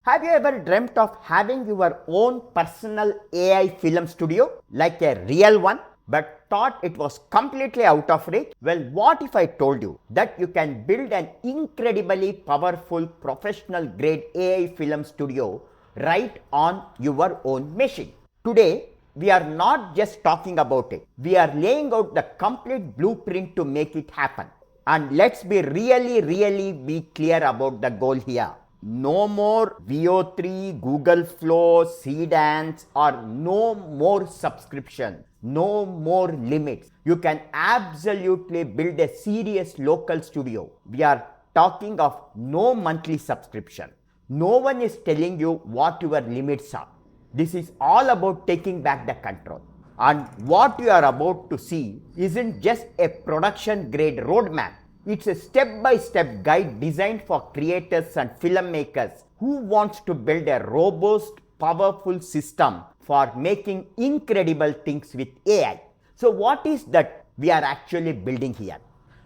Have you ever dreamt of having your own personal AI film studio, like a real one, but thought it was completely out of reach? Well, what if I told you that you can build an incredibly powerful professional grade AI film studio right on your own machine? Today, we are not just talking about it. We are laying out the complete blueprint to make it happen. And let's be really be clear about the goal here. No more VO3, Google Flow, Seedance, or no more subscription, no more limits. You can absolutely build a serious local studio. We are talking of no monthly subscription. No one is telling you what your limits are. This is all about taking back the control. And what you are about to see isn't just a production grade roadmap. It's a step-by-step guide designed for creators and filmmakers who wants to build a robust, powerful system for making incredible things with AI. So what is that we are actually building here?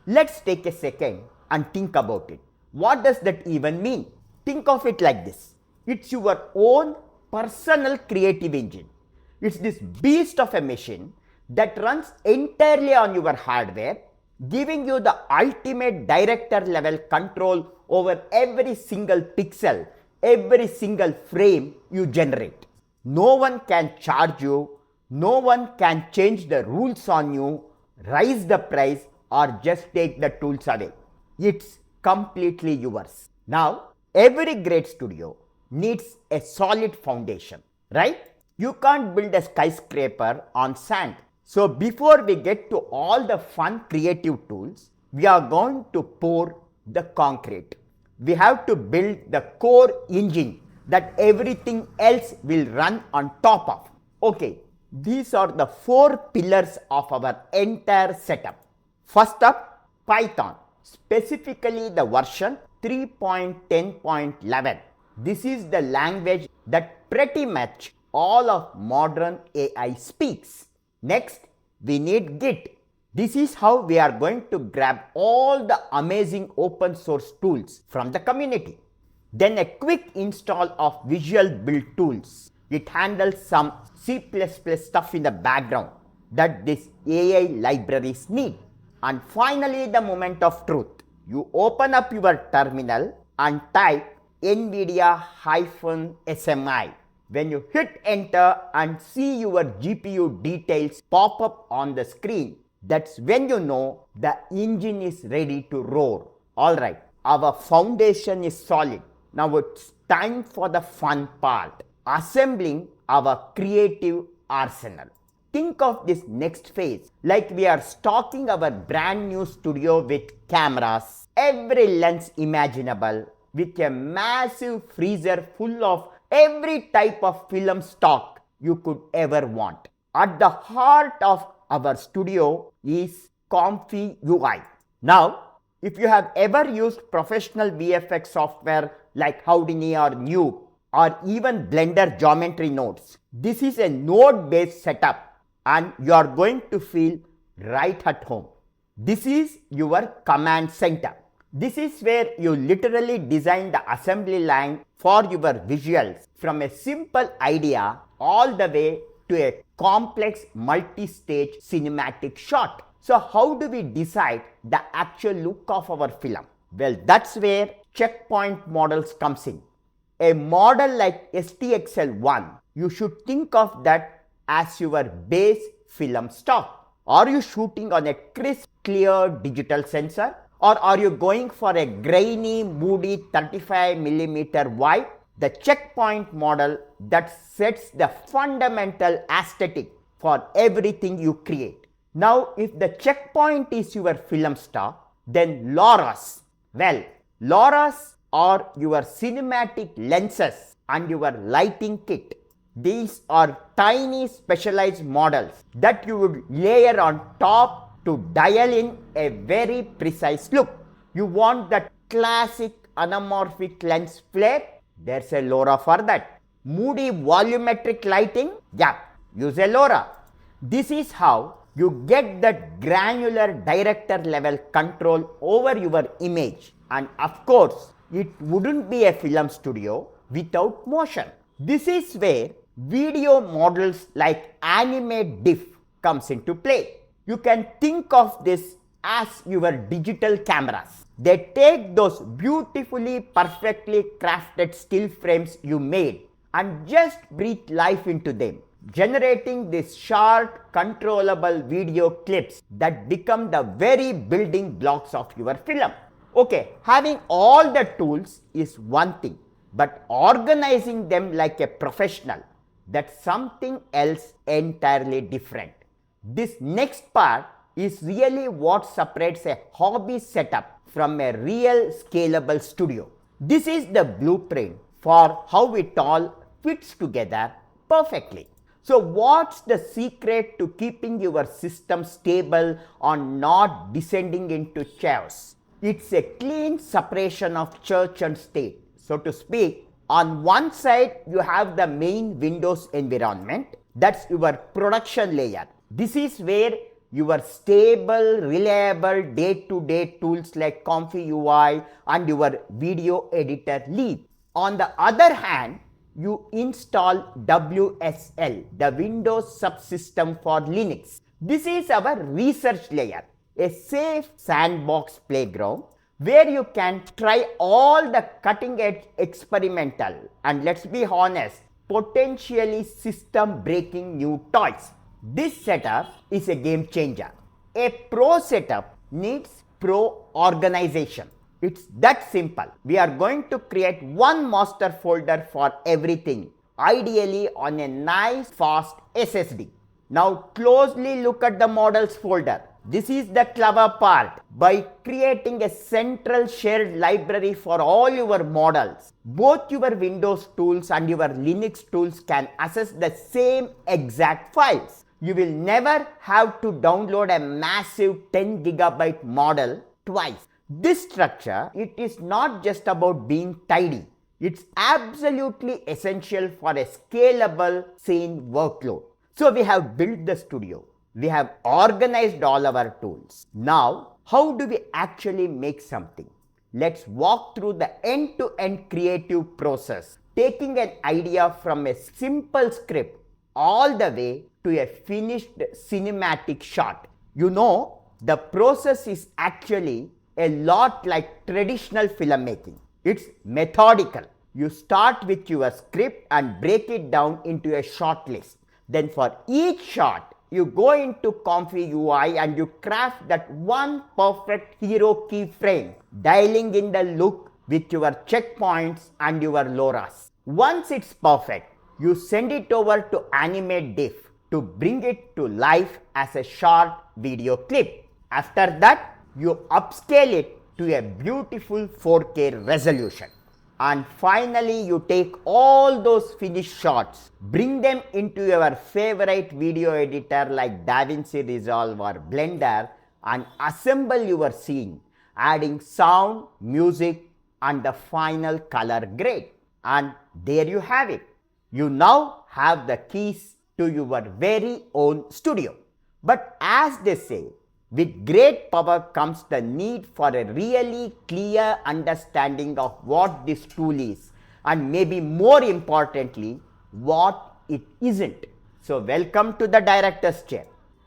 Let's take a second and think about it. What does that even mean? Think of it like this. It's your own personal creative engine. It's this beast of a machine that runs entirely on your hardware, giving you the ultimate director level control over every single pixel, every single frame you generate. No one can charge you, no one can change the rules on you, raise the price, or just take the tools away. It's completely yours. Now, every great studio needs a solid foundation, right? You can't build a skyscraper on sand. So before we get to all the fun creative tools, we are going to pour the concrete. We have to build the core engine that everything else will run on top of. Okay, these are the 4 pillars of our entire setup. First up, Python, specifically the version 3.10.11. This is the language that pretty much all of modern AI speaks. Next, we need Git. This is how we are going to grab all the amazing open source tools from the community. Then a quick install of Visual Build Tools. It handles some C++ stuff in the background that these AI libraries need. And finally, the moment of truth. You open up your terminal and type NVIDIA-SMI. When you hit enter and see your GPU details pop up on the screen, that's when you know the engine is ready to roar. Alright, our foundation is solid. Now it's time for the fun part, assembling our creative arsenal. Think of this next phase like we are stocking our brand new studio with cameras, every lens imaginable, with a massive freezer full of every type of film stock you could ever want. At the heart of our studio is ComfyUI. Now, if you have ever used professional VFX software like Houdini or Nuke or even Blender geometry nodes, this is a node-based setup and you are going to feel right at home. This is your command center. This is where you literally design the assembly line for your visuals from a simple idea all the way to a complex multi-stage cinematic shot. So how do we decide the actual look of our film? Well, that's where checkpoint models comes in. A model like SDXL1, you should think of that as your base film stock. Are you shooting on a crisp, clear digital sensor? Or are you going for a grainy, moody 35mm wide? The checkpoint model that sets the fundamental aesthetic for everything you create. Now, if the checkpoint is your film stock, then LoRAs. Well, LoRAs are your cinematic lenses and your lighting kit. These are tiny specialized models that you would layer on top to dial in a very precise look. You want that classic anamorphic lens flare? There's a LoRa for that. Moody volumetric lighting? Yeah, use a LoRa. This is how you get that granular director level control over your image. And of course, it wouldn't be a film studio without motion. This is where video models like AnimateDiff comes into play. You can think of this as your digital cameras. They take those beautifully, perfectly crafted still frames you made and just breathe life into them, generating these short, controllable video clips that become the very building blocks of your film. Okay, having all the tools is one thing, but organizing them like a professional, that's something else entirely different. This next part is really what separates a hobby setup from a real scalable studio. This is the blueprint for how it all fits together perfectly. So what's the secret to keeping your system stable and not descending into chaos? It's a clean separation of church and state, so to speak. On one side, you have the main Windows environment. That's your production layer. This is where your stable, reliable day-to-day tools like ComfyUI and your video editor live. On the other hand, you install WSL, the Windows subsystem for Linux. This is our research layer, a safe sandbox playground where you can try all the cutting-edge experimental and, let's be honest, potentially system-breaking new toys. This setup is a game changer. A pro setup needs pro organization. It's that simple. We are going to create one master folder for everything, ideally on a nice fast SSD. Now closely look at the models folder. This is the clever part. By creating a central shared library for all your models, both your Windows tools and your Linux tools can access the same exact files. You will never have to download a massive 10 GB model twice. This structure, it is not just about being tidy. It's absolutely essential for a scalable, sane workload. So we have built the studio. We have organized all our tools. Now, how do we actually make something? Let's walk through the end-to-end creative process, taking an idea from a simple script all the way to a finished cinematic shot. You know, the process is actually a lot like traditional filmmaking. It's methodical. You start with your script and break it down into a shot list. Then for each shot, you go into ComfyUI and you craft that one perfect hero keyframe, dialing in the look with your checkpoints and your LoRAs. Once it's perfect, you send it over to AnimateDiff to bring it to life as a short video clip. After that, you upscale it to a beautiful 4K resolution. And finally, you take all those finished shots, bring them into your favorite video editor like DaVinci Resolve or Blender and assemble your scene, adding sound, music and the final color grade. And there you have it. You now have the keys to your very own studio. But as they say, with great power comes the need for a really clear understanding of what this tool is and maybe more importantly, what it isn't. So welcome to the director's chair.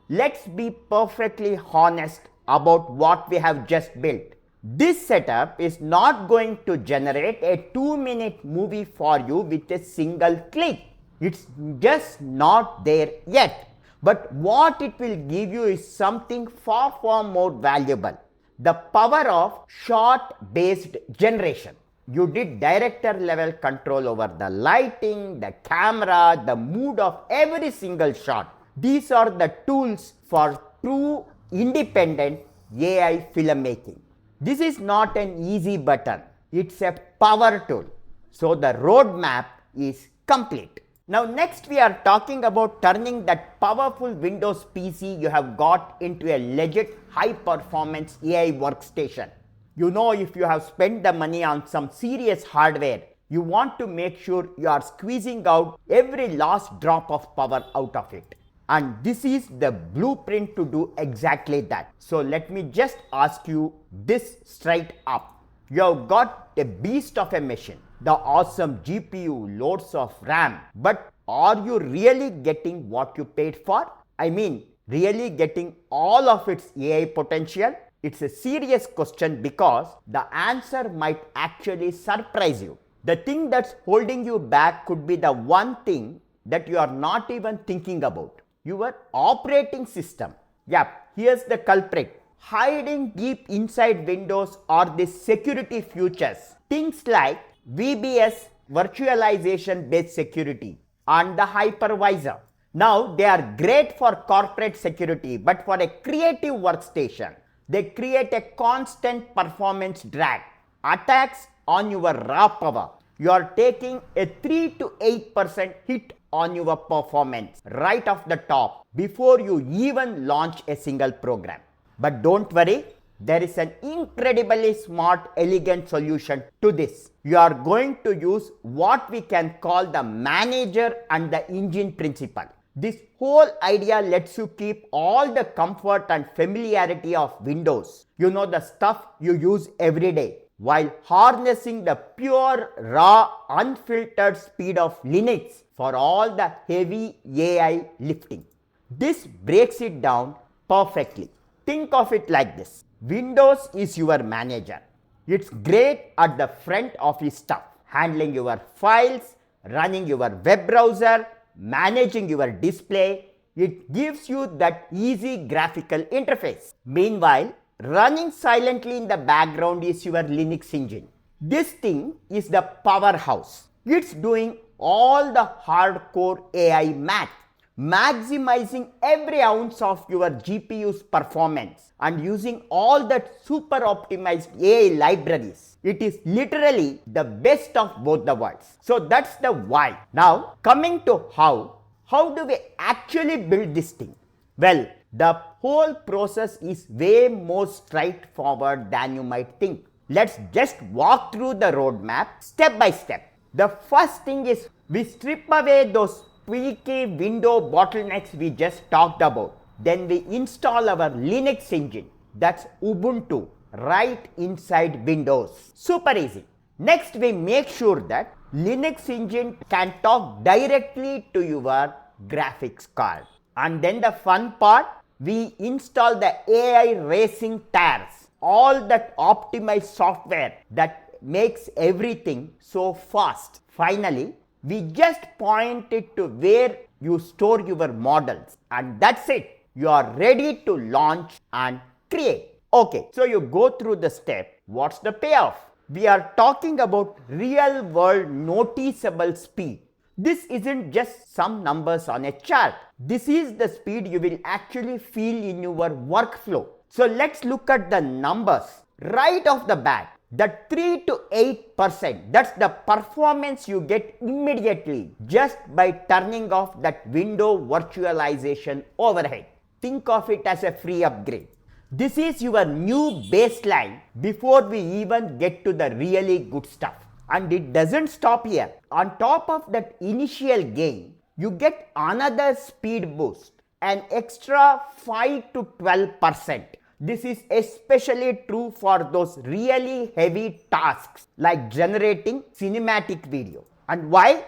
Let's be perfectly honest about what we have just built. This setup is not going to generate a 2-minute movie for you with a single click. It's just not there yet. But what it will give you is something far more valuable. The power of shot-based generation. You did director level control over the lighting, the camera, the mood of every single shot. These are the tools for true independent AI filmmaking. This is not an easy button. It's a power tool. So the roadmap is complete. Now next we are talking about turning that powerful Windows PC you have got into a legit high performance AI workstation. You know, if you have spent the money on some serious hardware, you want to make sure you are squeezing out every last drop of power out of it. And this is the blueprint to do exactly that. So let me just ask you this straight up. You have got a beast of a machine. the awesome GPU, loads of RAM, but are you really getting what you paid for? I mean, really getting all of its AI potential? It's a serious question because the answer might actually surprise you. The thing that's holding you back could be the one thing that you are not even thinking about: your operating system. Yep, here's the culprit. Hiding deep inside Windows are the security features. Things like VBS, virtualization based security, and the hypervisor. Now, they are great for corporate security, but for a creative workstation, they create a constant performance drag. Attacks on your raw power. You are taking a 3 to 8% hit on your performance right off the top before you even launch a single program. But don't worry, there is an incredibly smart, elegant solution to this. You are going to use what we can call the manager and the engine principle. This whole idea lets you keep all the comfort and familiarity of Windows, the stuff you use every day, while harnessing the pure, raw, unfiltered speed of Linux for all the heavy AI lifting. This breaks it down perfectly. Think of it like this. Windows is your manager. It's great at the front office stuff, handling your files, running your web browser, managing your display. It gives you that easy graphical interface. Meanwhile, running silently in the background is your Linux engine. This thing is the powerhouse. It's doing all the hardcore AI math, maximizing every ounce of your GPU's performance and using all that super optimized AI libraries. It is literally the best of both the worlds. So that's the why. Now, coming to how do we actually build this thing? Well, the whole process is way more straightforward than you might think. Let's just walk through the roadmap step by step. The first thing is we strip away those tweaky window bottlenecks we just talked about. Then we install our Linux engine, that's Ubuntu, right inside Windows. Super easy. Next, we make sure that Linux engine can talk directly to your graphics card. And then the fun part, we install the AI racing tires, all that optimized software that makes everything so fast. Finally, we just point it to where you store your models, and that's it. You are ready to launch and create. Okay, so you go through the step. What's the payoff? We are talking about real world noticeable speed. This isn't just some numbers on a chart. This is the speed you will actually feel in your workflow. So let's look at the numbers right off the bat. That 3 to 8%, that's the performance you get immediately just by turning off that window virtualization overhead. Think of it as a free upgrade. This is your new baseline before we even get to the really good stuff. And it doesn't stop here. On top of that initial gain, you get another speed boost, an extra 5 to 12%. This is especially true for those really heavy tasks like generating cinematic video. And why?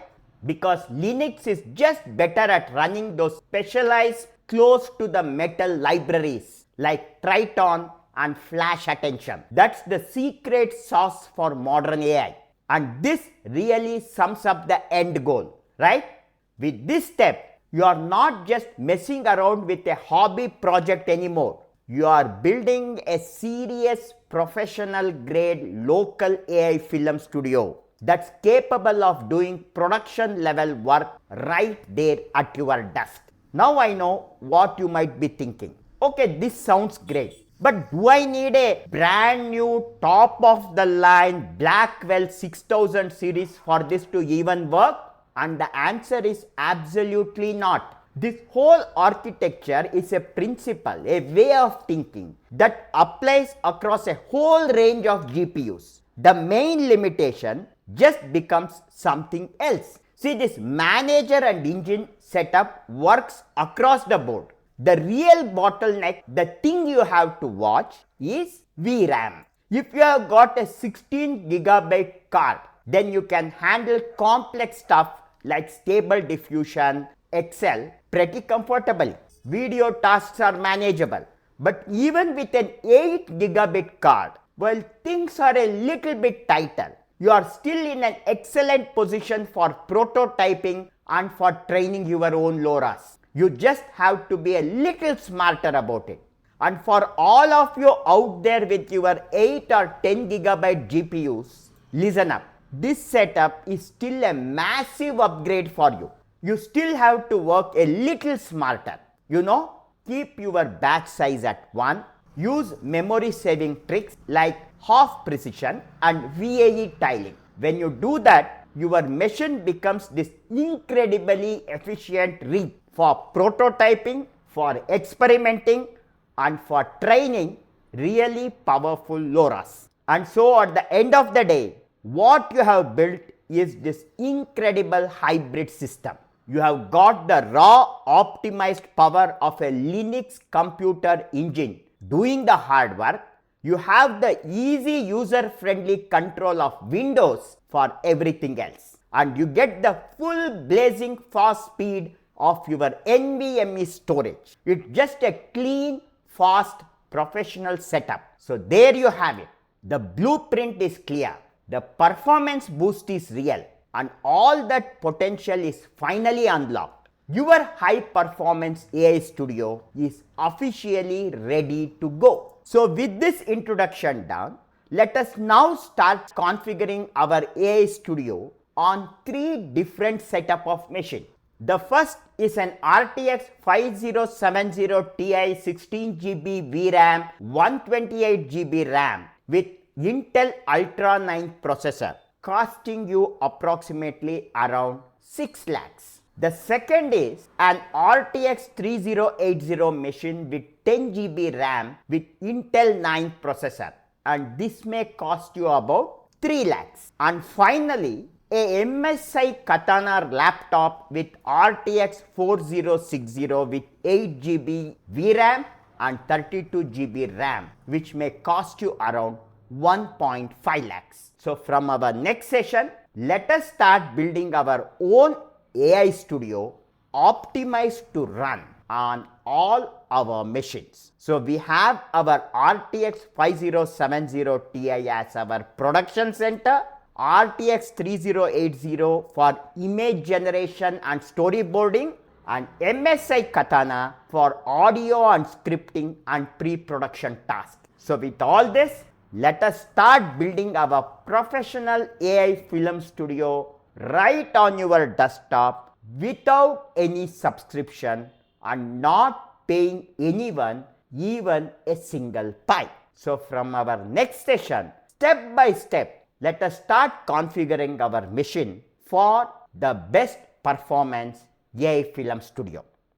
Because Linux is just better at running those specialized close to the metal libraries like Triton and Flash Attention. That's the secret sauce for modern AI. And this really sums up the end goal, right? With this step, you are not just messing around with a hobby project anymore. You are building a serious professional grade local AI film studio that's capable of doing production level work right there at your desk. Now I know what you might be thinking. Okay, this sounds great, but do I need a brand new top of the line Blackwell 6000 series for this to even work? And the answer is absolutely not. This whole architecture is a principle, a way of thinking that applies across a whole range of GPUs. The main limitation just becomes something else. See, this manager and engine setup works across the board. The real bottleneck, the thing you have to watch, is VRAM. If you have got a 16 gigabyte card, then you can handle complex stuff like stable diffusion, Excel pretty comfortably. Video tasks are manageable. But even with an 8 gigabit card, while things are a little bit tighter, you are still in an excellent position for prototyping and for training your own LoRAs. You just have to be a little smarter about it. And for all of you out there with your 8 or 10 gigabyte GPUs, listen up. This setup is still a massive upgrade for you. You still have to work a little smarter. Keep your batch size at 1. Use memory saving tricks like half precision and VAE tiling. When you do that, your machine becomes this incredibly efficient rig for prototyping, for experimenting, and for training really powerful LoRAs. And so at the end of the day, what you have built is this incredible hybrid system. You have got the raw optimized power of a Linux computer engine doing the hard work. You have the easy user-friendly control of Windows for everything else. And you get the full blazing fast speed of your NVMe storage. It's just a clean, fast, professional setup. So there you have it. The blueprint is clear. The performance boost is real. And all that potential is finally unlocked. Your high performance AI studio is officially ready to go. So with this introduction done, let us now start configuring our AI studio on 3 different setup of machine. The first is an RTX 5070 Ti 16GB VRAM, 128GB RAM with Intel Ultra 9 processor, costing you approximately around 6 lakhs. The second is an RTX 3080 machine with 10GB RAM with Intel 9 processor, and this may cost you about 3 lakhs. And finally, a MSI Katana laptop with RTX 4060 with 8GB VRAM and 32GB RAM, which may cost you around 1.5 lakhs. So from our next session, let us start building our own AI studio optimized to run on all our machines. So we have our RTX 5070 Ti as our production center, RTX 3080 for image generation and storyboarding, and MSI Katana for audio and scripting and pre-production tasks. So with all this, let us start building our professional AI film studio right on your desktop without any subscription and not paying anyone even a single pie. So from our next session, step by step, let us start configuring our machine for the best performance AI film studio.